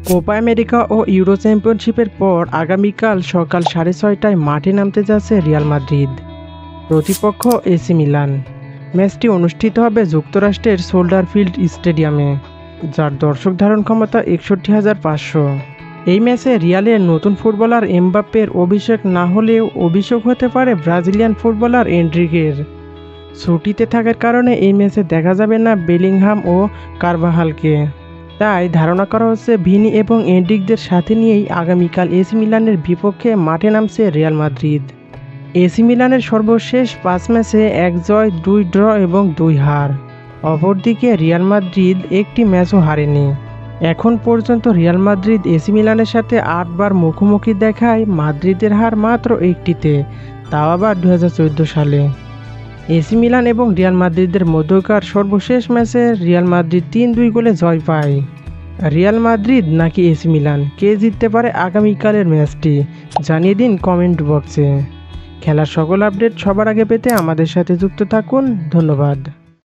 Copa America ও euro চ্যাম্পিয়নশিপের পর আগামীকাল সকাল 6:30টায় মাঠে নামতে যাচ্ছে রিয়াল মাদ্রিদ। প্রতিপক্ষ এসি মিলান। ম্যাচটি অনুষ্ঠিত হবে যুক্তরাষ্ট্রের সোল্ডার ফিল্ড স্টেডিয়ামে, যার দর্শক ধারণ ক্ষমতা 61,500। এই ম্যাচে রিয়ালের নতুন ফুটবলার এমবাপ্পের অভিষেক না হলেও অভিষেক হতে পারে ব্রাজিলিয়ান ফুটবলার এন্ড্রিকের। ছুটিতে থাকার কারণে এই ম্যাচে দেখা যাবে না বেলিংহাম ও কারভাহালকে। তাই ধারণা করা হচ্ছে ভিনি এবং এন্ড্রিকদের সাথে নিয়েই আগামীকাল এসি মিলানের বিপক্ষে মাঠে নামছে রিয়াল মাদ্রিদ। এসি মিলানের সর্বশেষ 5 ম্যাচে 1 জয়, 2 ড্র এবং 2 হার। অপরদিকে রিয়াল মাদ্রিদ একটি ম্যাচও হারেনি। এখন পর্যন্ত রিয়াল মাদ্রিদ এসি মিলানের সাথে 8 বার মুখোমুখি দেখায় মাদ্রিদের হার মাত্র একটিতে, তাও আবার 2014 সালে। এসি মিলান এবং রিয়াল মাদ্রিদের মধ্যকার সর্বশেষ ম্যাচে রিয়াল মাদ্রিদ 3-2 গোলে জয় পায়। রিয়াল মাদ্রিদ নাকি এসি মিলান, কে জিততে পারে আগামীকালের ম্যাচটি? জানিয়ে দিন কমেন্ট বক্সে। খেলার সকল আপডেট সবার আগে পেতে আমাদের সাথে যুক্ত থাকুন। ধন্যবাদ।